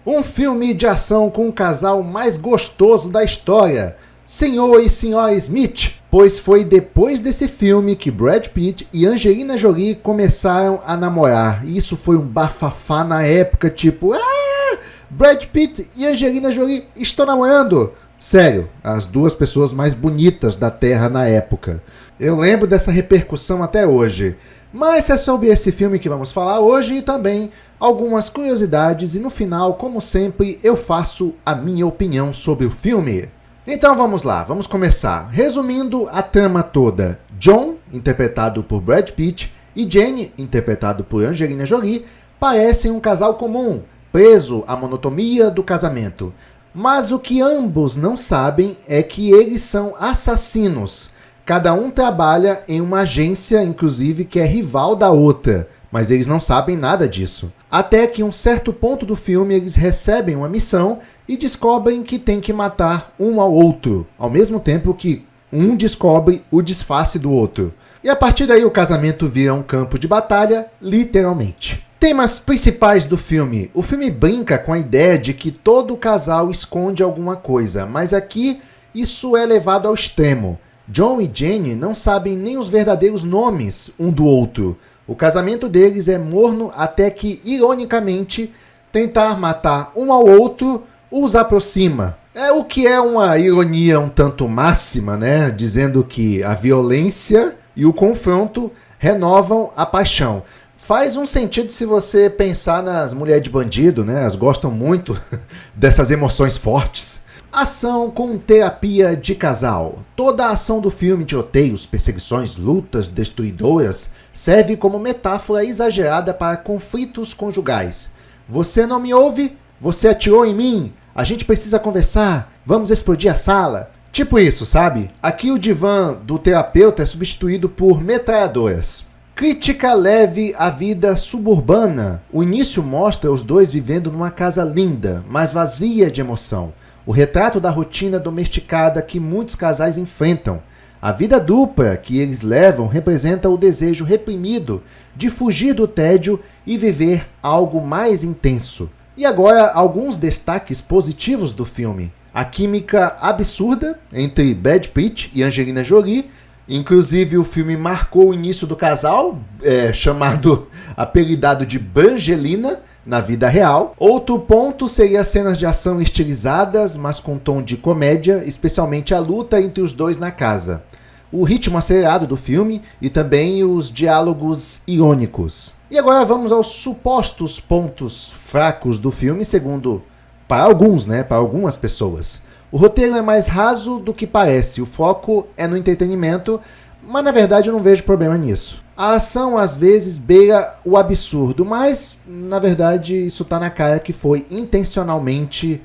Um filme de ação com o casal mais gostoso da história, Senhor e Senhora Smith, pois foi depois desse filme que Brad Pitt e Angelina Jolie começaram a namorar. E isso foi um bafafá na época, tipo, Brad Pitt e Angelina Jolie estão namorando. Sério, as duas pessoas mais bonitas da Terra na época. Eu lembro dessa repercussão até hoje. Mas é sobre esse filme que vamos falar hoje e também algumas curiosidades e no final, como sempre, eu faço a minha opinião sobre o filme. Então vamos lá, vamos começar. Resumindo a trama toda, John, interpretado por Brad Pitt, e Jane, interpretado por Angelina Jolie, parecem um casal comum, preso à monotonia do casamento. Mas o que ambos não sabem é que eles são assassinos. Cada um trabalha em uma agência, inclusive, que é rival da outra, mas eles não sabem nada disso. Até que em um certo ponto do filme eles recebem uma missão e descobrem que tem que matar um ao outro, ao mesmo tempo que um descobre o disfarce do outro. E a partir daí o casamento vira um campo de batalha, literalmente. Temas principais do filme. O filme brinca com a ideia de que todo casal esconde alguma coisa, mas aqui isso é levado ao extremo. John e Jane não sabem nem os verdadeiros nomes um do outro. O casamento deles é morno até que, ironicamente, tentar matar um ao outro os aproxima. É o que é uma ironia um tanto máxima, né? Dizendo que a violência e o confronto renovam a paixão. Faz um sentido se você pensar nas mulheres de bandido, né? Elas gostam muito dessas emoções fortes. Ação com terapia de casal. Toda a ação do filme, tiroteios, perseguições, lutas destruidoras, serve como metáfora exagerada para conflitos conjugais. Você não me ouve? Você atirou em mim? A gente precisa conversar? Vamos explodir a sala? Tipo isso, sabe? Aqui o divã do terapeuta é substituído por metralhadoras. Crítica leve à vida suburbana. O início mostra os dois vivendo numa casa linda, mas vazia de emoção. O retrato da rotina domesticada que muitos casais enfrentam. A vida dupla que eles levam representa o desejo reprimido de fugir do tédio e viver algo mais intenso. E agora, alguns destaques positivos do filme. A química absurda entre Brad Pitt e Angelina Jolie. Inclusive, o filme marcou o início do casal, apelidado de Brangelina, na vida real. Outro ponto seria as cenas de ação estilizadas, mas com tom de comédia, especialmente a luta entre os dois na casa. O ritmo acelerado do filme e também os diálogos irônicos. E agora vamos aos supostos pontos fracos do filme, segundo para alguns, né, para algumas pessoas. O roteiro é mais raso do que parece, o foco é no entretenimento, mas na verdade eu não vejo problema nisso. A ação às vezes beira o absurdo, mas na verdade isso tá na cara que foi intencionalmente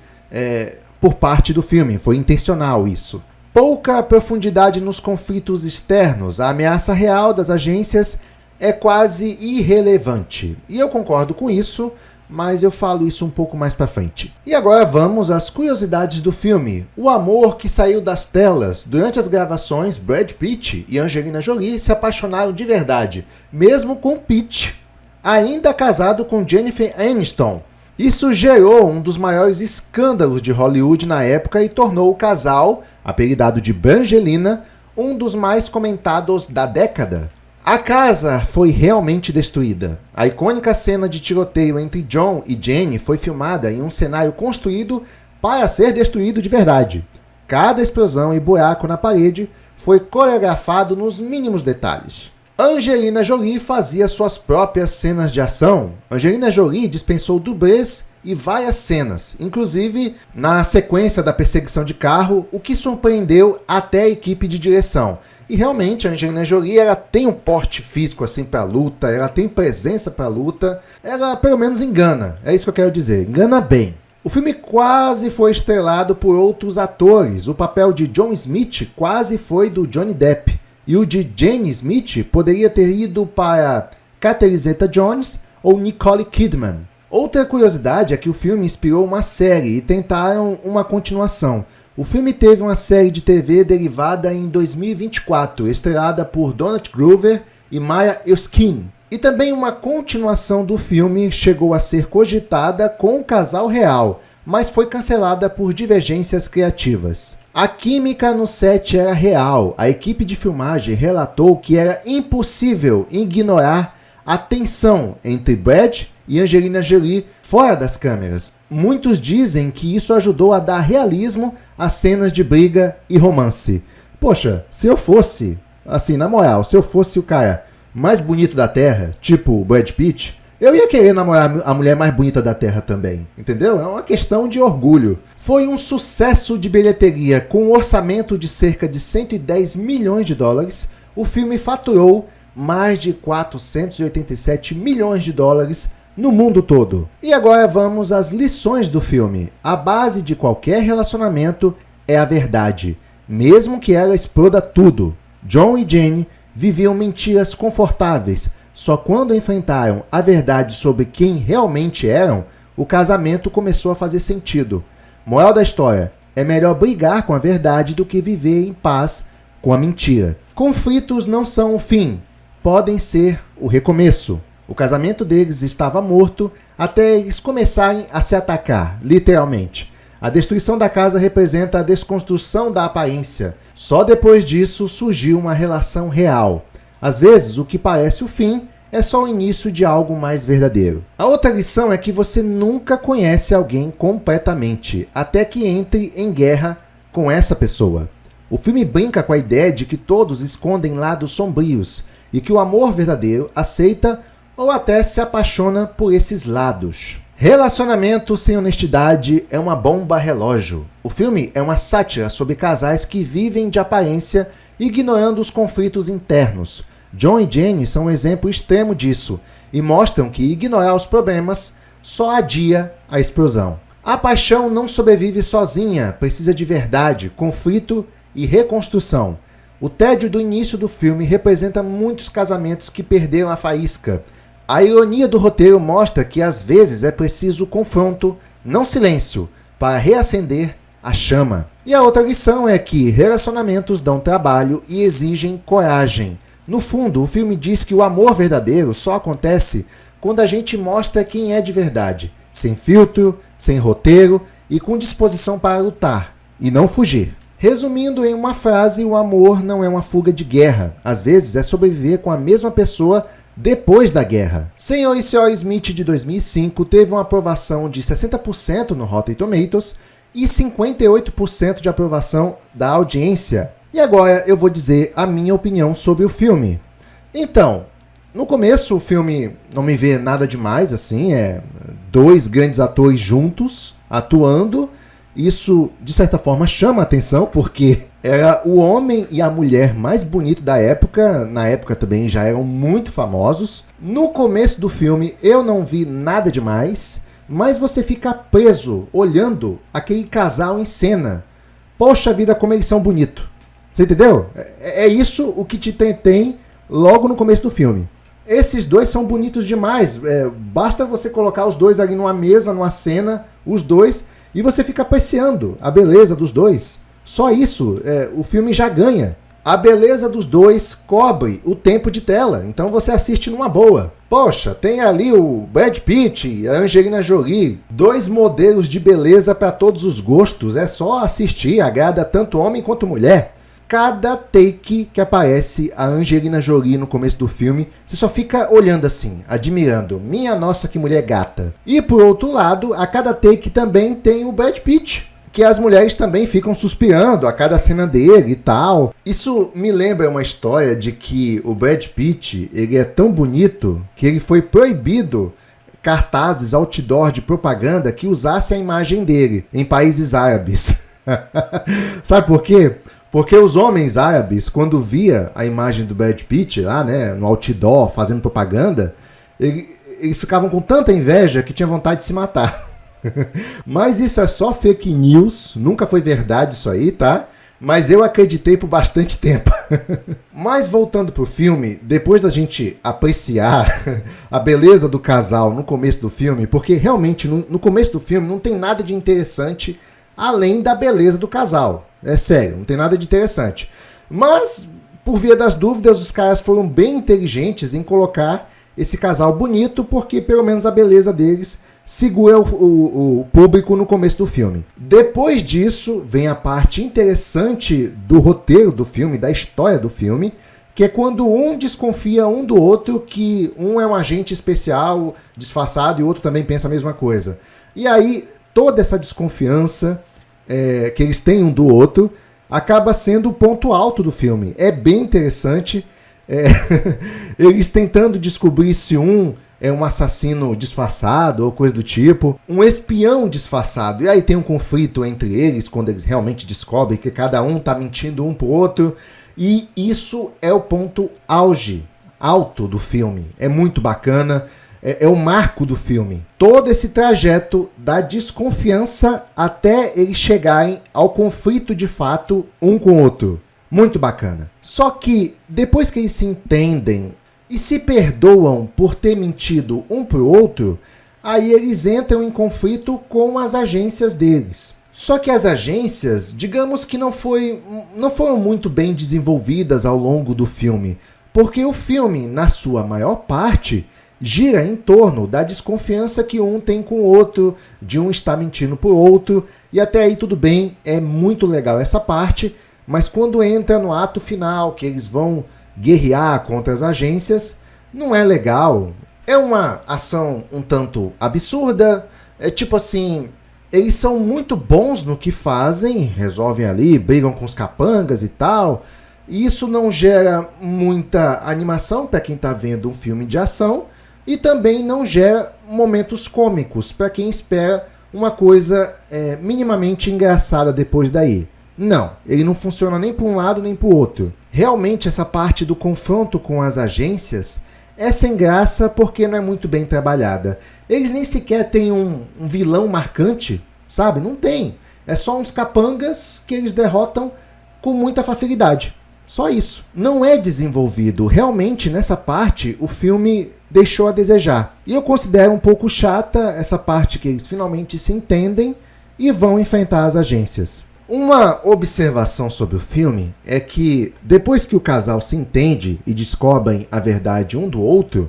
por parte do filme, foi intencional isso. Pouca profundidade nos conflitos externos, a ameaça real das agências é quase irrelevante. E eu concordo com isso, mas eu falo isso um pouco mais pra frente. E agora vamos às curiosidades do filme. O amor que saiu das telas. Durante as gravações, Brad Pitt e Angelina Jolie se apaixonaram de verdade, mesmo com Pitt ainda casado com Jennifer Aniston. Isso gerou um dos maiores escândalos de Hollywood na época e tornou o casal, apelidado de Brangelina, um dos mais comentados da década. A casa foi realmente destruída. A icônica cena de tiroteio entre John e Jane foi filmada em um cenário construído para ser destruído de verdade. Cada explosão e buraco na parede foi coreografado nos mínimos detalhes. Angelina Jolie fazia suas próprias cenas de ação. Angelina Jolie dispensou dublês e várias cenas, inclusive na sequência da perseguição de carro, o que surpreendeu até a equipe de direção. E realmente a Angelina Jolie ela tem um porte físico assim para luta, ela tem presença para luta, ela pelo menos engana, é isso que eu quero dizer, engana bem. O filme quase foi estrelado por outros atores, o papel de John Smith quase foi do Johnny Depp, e o de Jane Smith poderia ter ido para Catherine Zeta-Jones ou Nicole Kidman. Outra curiosidade é que o filme inspirou uma série e tentaram uma continuação. O filme teve uma série de TV derivada em 2024, estrelada por Donald Glover e Maya Erskine. E também uma continuação do filme chegou a ser cogitada com o casal real, mas foi cancelada por divergências criativas. A química no set era real. A equipe de filmagem relatou que era impossível ignorar a tensão entre Brad e Angelina Jolie fora das câmeras. Muitos dizem que isso ajudou a dar realismo às cenas de briga e romance. Poxa, se eu fosse, assim, na moral, se eu fosse o cara mais bonito da Terra, tipo o Brad Pitt, eu ia querer namorar a mulher mais bonita da Terra também, entendeu? É uma questão de orgulho. Foi um sucesso de bilheteria. Com um orçamento de cerca de 110 milhões de dólares, o filme faturou mais de 487 milhões de dólares no mundo todo. E agora vamos às lições do filme. A base de qualquer relacionamento é a verdade, mesmo que ela exploda tudo. John e Jane viviam mentiras confortáveis. Só quando enfrentaram a verdade sobre quem realmente eram, o casamento começou a fazer sentido. Moral da história: é melhor brigar com a verdade do que viver em paz com a mentira. Conflitos não são o fim, podem ser o recomeço. O casamento deles estava morto até eles começarem a se atacar, literalmente. A destruição da casa representa a desconstrução da aparência. Só depois disso surgiu uma relação real. Às vezes, o que parece o fim é só o início de algo mais verdadeiro. A outra lição é que você nunca conhece alguém completamente, até que entre em guerra com essa pessoa. O filme brinca com a ideia de que todos escondem lados sombrios e que o amor verdadeiro aceita ou até se apaixona por esses lados. Relacionamento sem honestidade é uma bomba relógio. O filme é uma sátira sobre casais que vivem de aparência, ignorando os conflitos internos. John e Jane são um exemplo extremo disso e mostram que ignorar os problemas só adia a explosão. A paixão não sobrevive sozinha, precisa de verdade, conflito e reconstrução. O tédio do início do filme representa muitos casamentos que perderam a faísca. A ironia do roteiro mostra que às vezes é preciso confronto, não silêncio, para reacender a chama. E a outra lição é que relacionamentos dão trabalho e exigem coragem. No fundo, o filme diz que o amor verdadeiro só acontece quando a gente mostra quem é de verdade, sem filtro, sem roteiro e com disposição para lutar e não fugir. Resumindo em uma frase, o amor não é uma fuga de guerra. Às vezes é sobreviver com a mesma pessoa depois da guerra. Senhor e Senhora Smith de 2005 teve uma aprovação de 60% no Rotten Tomatoes e 58% de aprovação da audiência. E agora eu vou dizer a minha opinião sobre o filme. Então, no começo o filme não me vê nada demais, assim, dois grandes atores juntos, atuando. Isso, de certa forma, chama a atenção, porque era o homem e a mulher mais bonito da época. Na época também já eram muito famosos. No começo do filme eu não vi nada demais, mas você fica preso olhando aquele casal em cena. Poxa vida, como eles são bonitos. Você entendeu? É isso o que te tem logo no começo do filme. Esses dois são bonitos demais. Basta você colocar os dois ali numa mesa, numa cena, os dois, e você fica apreciando a beleza dos dois. Só isso, o filme já ganha. A beleza dos dois cobre o tempo de tela, então você assiste numa boa. Poxa, tem ali o Brad Pitt e a Angelina Jolie, dois modelos de beleza para todos os gostos. É só assistir, agrada tanto homem quanto mulher. Cada take que aparece a Angelina Jolie no começo do filme, você só fica olhando assim, admirando. Minha nossa, que mulher gata. E por outro lado, a cada take também tem o Brad Pitt, que as mulheres também ficam suspirando a cada cena dele e tal. Isso me lembra uma história de que o Brad Pitt, ele é tão bonito que ele foi proibido cartazes, outdoor de propaganda que usassem a imagem dele em países árabes. Sabe por quê? Porque os homens árabes, quando via a imagem do Brad Pitt lá, né, no outdoor, fazendo propaganda, eles ficavam com tanta inveja que tinha vontade de se matar. Mas isso é só fake news, nunca foi verdade isso aí, tá? Mas eu acreditei por bastante tempo. Mas voltando pro filme, depois da gente apreciar a beleza do casal no começo do filme, porque realmente no começo do filme não tem nada de interessante além da beleza do casal. É sério, não tem nada de interessante. Mas, por via das dúvidas, os caras foram bem inteligentes em colocar esse casal bonito, porque pelo menos a beleza deles segura o público no começo do filme. Depois disso, vem a parte interessante do roteiro do filme, da história do filme, que é quando um desconfia um do outro, que um é um agente especial disfarçado e o outro também pensa a mesma coisa. E aí, toda essa desconfiança que eles têm um do outro acaba sendo o ponto alto do filme. É bem interessante. Eles tentando descobrir se um é um assassino disfarçado ou coisa do tipo, um espião disfarçado. E aí tem um conflito entre eles, quando eles realmente descobrem que cada um tá mentindo um pro outro. E isso é o ponto alto do filme. É muito bacana, é o marco do filme. Todo esse trajeto da desconfiança até eles chegarem ao conflito de fato um com o outro. Muito bacana. Só que depois que eles se entendem e se perdoam por ter mentido um pro outro, aí eles entram em conflito com as agências deles. Só que as agências, digamos que não foram muito bem desenvolvidas ao longo do filme, porque o filme, na sua maior parte, gira em torno da desconfiança que um tem com o outro, de um estar mentindo pro outro, e até aí tudo bem, é muito legal essa parte, mas quando entra no ato final, que eles vão guerrear contra as agências, não é legal. É uma ação um tanto absurda, é tipo assim, eles são muito bons no que fazem, resolvem ali, brigam com os capangas e tal, e isso não gera muita animação para quem está vendo um filme de ação, e também não gera momentos cômicos para quem espera uma coisa minimamente engraçada depois daí. Não, ele não funciona nem para um lado nem para o outro. Realmente essa parte do confronto com as agências é sem graça porque não é muito bem trabalhada. Eles nem sequer têm um vilão marcante, sabe? Não tem. É só uns capangas que eles derrotam com muita facilidade. Só isso. Não é desenvolvido. Realmente, nessa parte, o filme deixou a desejar. E eu considero um pouco chata essa parte que eles finalmente se entendem e vão enfrentar as agências. Uma observação sobre o filme é que, depois que o casal se entende e descobrem a verdade um do outro,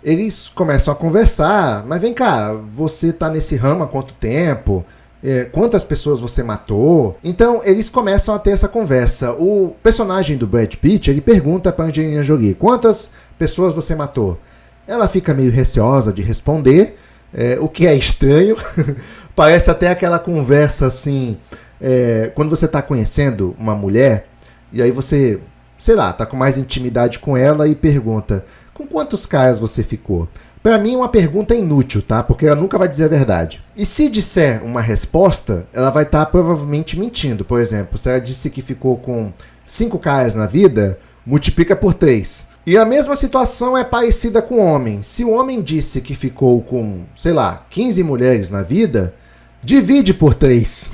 eles começam a conversar. Mas vem cá, você tá nesse ramo há quanto tempo? Quantas pessoas você matou? Então eles começam a ter essa conversa. O personagem do Brad Pitt, ele pergunta para Angelina Jolie: quantas pessoas você matou? Ela fica meio receosa de responder, o que é estranho. Parece até aquela conversa assim, quando você está conhecendo uma mulher e aí você, sei lá, tá com mais intimidade com ela e pergunta: com quantos caras você ficou? Pra mim é uma pergunta inútil, tá? Porque ela nunca vai dizer a verdade. E se disser uma resposta, ela vai estar provavelmente mentindo. Por exemplo, se ela disse que ficou com 5 caras na vida, multiplica por 3. E a mesma situação é parecida com o homem. Se o homem disse que ficou com, sei lá, 15 mulheres na vida, divide por 3.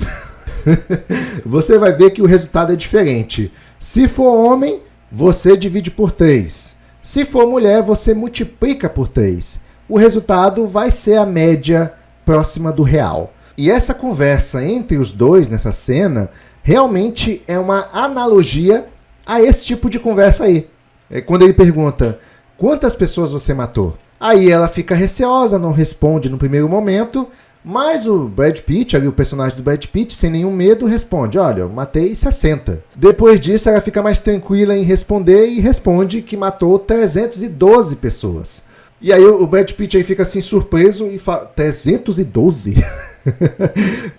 Você vai ver que o resultado é diferente. Se for homem, você divide por 3. Se for mulher, você multiplica por 3. O resultado vai ser a média próxima do real. E essa conversa entre os dois nessa cena realmente é uma analogia a esse tipo de conversa aí. É quando ele pergunta: quantas pessoas você matou? Aí ela fica receosa, não responde no primeiro momento, mas o Brad Pitt, ali, o personagem do Brad Pitt, sem nenhum medo, responde: olha, eu matei 60. Depois disso, ela fica mais tranquila em responder e responde que matou 312 pessoas. E aí o Brad Pitt aí fica assim surpreso e fala: 312?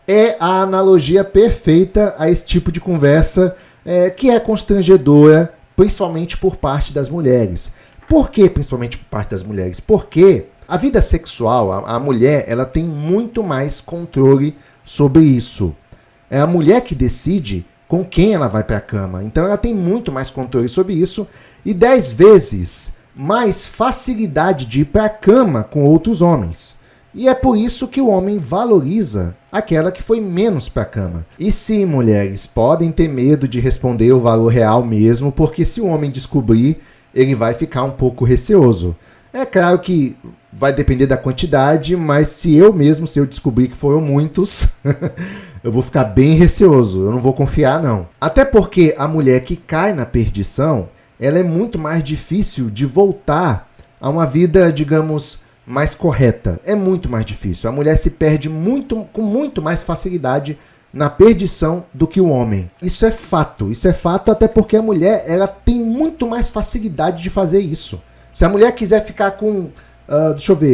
É a analogia perfeita a esse tipo de conversa que é constrangedora, principalmente por parte das mulheres. Por que principalmente por parte das mulheres? Porque a vida sexual, a mulher, ela tem muito mais controle sobre isso. É a mulher que decide com quem ela vai para a cama. Então ela tem muito mais controle sobre isso e 10 vezes mais facilidade de ir para a cama com outros homens. E é por isso que o homem valoriza aquela que foi menos para a cama. E sim, mulheres, podem ter medo de responder o valor real mesmo, porque se o homem descobrir, ele vai ficar um pouco receoso. É claro que vai depender da quantidade, mas se eu descobrir que foram muitos, eu vou ficar bem receoso, eu não vou confiar não. Até porque a mulher que cai na perdição, ela é muito mais difícil de voltar a uma vida, digamos, mais correta. É muito mais difícil. A mulher se perde com muito mais facilidade na perdição do que o homem. Isso é fato até porque a mulher ela tem muito mais facilidade de fazer isso. Se a mulher quiser ficar com,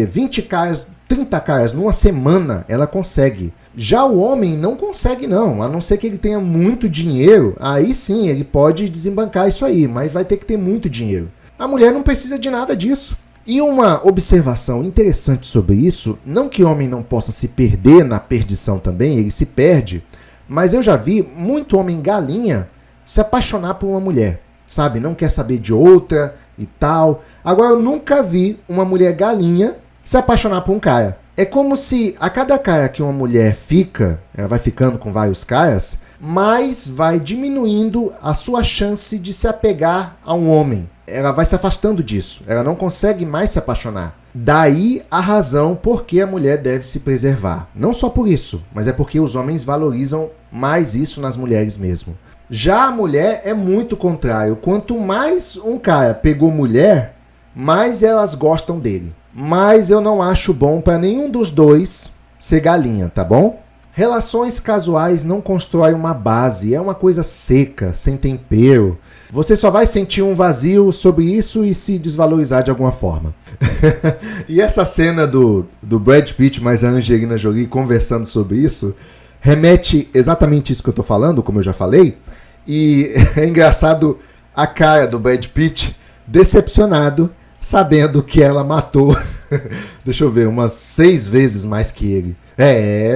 20 caras, 30 caras numa semana, ela consegue. Já o homem não consegue não, a não ser que ele tenha muito dinheiro, aí sim ele pode desembancar isso aí, mas vai ter que ter muito dinheiro. A mulher não precisa de nada disso. E uma observação interessante sobre isso, não que homem não possa se perder na perdição também, ele se perde, mas eu já vi muito homem galinha se apaixonar por uma mulher, sabe? Não quer saber de outra e tal. Agora, eu nunca vi uma mulher galinha se apaixonar por um cara. É como se a cada cara que uma mulher fica, ela vai ficando com vários caras, mais vai diminuindo a sua chance de se apegar a um homem. Ela vai se afastando disso, ela não consegue mais se apaixonar. Daí a razão por que a mulher deve se preservar. Não só por isso, mas é porque os homens valorizam mais isso nas mulheres mesmo. Já a mulher é muito contrário. Quanto mais um cara pegou mulher, mais elas gostam dele. Mas eu não acho bom para nenhum dos dois ser galinha, tá bom? Relações casuais não constroem uma base, é uma coisa seca, sem tempero. Você só vai sentir um vazio sobre isso e se desvalorizar de alguma forma. E essa cena do Brad Pitt mais a Angelina Jolie conversando sobre isso, remete exatamente isso que eu tô falando, como eu já falei. E é engraçado a cara do Brad Pitt decepcionado, sabendo que ela matou, deixa eu ver, umas 6 vezes mais que ele.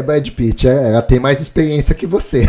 Brad Pitt, ela tem mais experiência que você.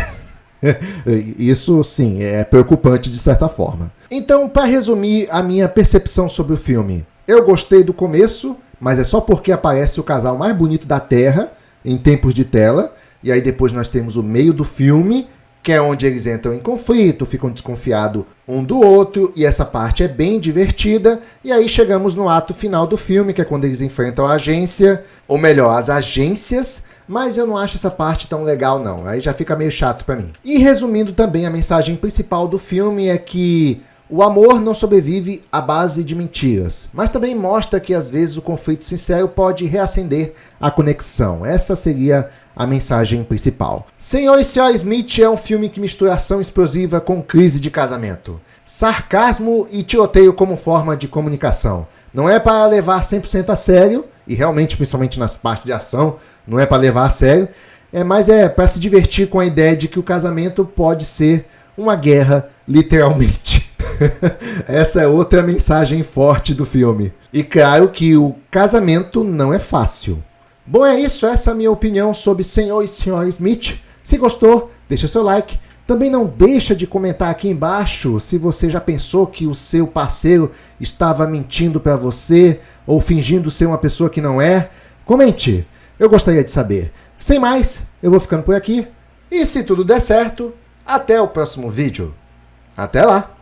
Isso, sim, é preocupante de certa forma. Então, para resumir a minha percepção sobre o filme, eu gostei do começo, mas é só porque aparece o casal mais bonito da Terra em tempos de tela, e aí depois nós temos o meio do filme, que é onde eles entram em conflito, ficam desconfiados um do outro, e essa parte é bem divertida, e aí chegamos no ato final do filme, que é quando eles enfrentam a agência, ou melhor, as agências, mas eu não acho essa parte tão legal não, aí já fica meio chato pra mim. E resumindo também, a mensagem principal do filme é que o amor não sobrevive à base de mentiras, mas também mostra que às vezes o conflito sincero pode reacender a conexão. Essa seria a mensagem principal. Senhor e Senhora Smith é um filme que mistura ação explosiva com crise de casamento, sarcasmo e tiroteio como forma de comunicação. Não é para levar 100% a sério, e realmente, principalmente nas partes de ação, não é para levar a sério, mas é para se divertir com a ideia de que o casamento pode ser uma guerra, literalmente. Essa é outra mensagem forte do filme. E claro que o casamento não é fácil. Bom, é isso. Essa é a minha opinião sobre Senhor e Senhora Smith. Se gostou, deixa seu like. Também não deixa de comentar aqui embaixo se você já pensou que o seu parceiro estava mentindo para você ou fingindo ser uma pessoa que não é. Comente. Eu gostaria de saber. Sem mais, eu vou ficando por aqui. E se tudo der certo, até o próximo vídeo. Até lá!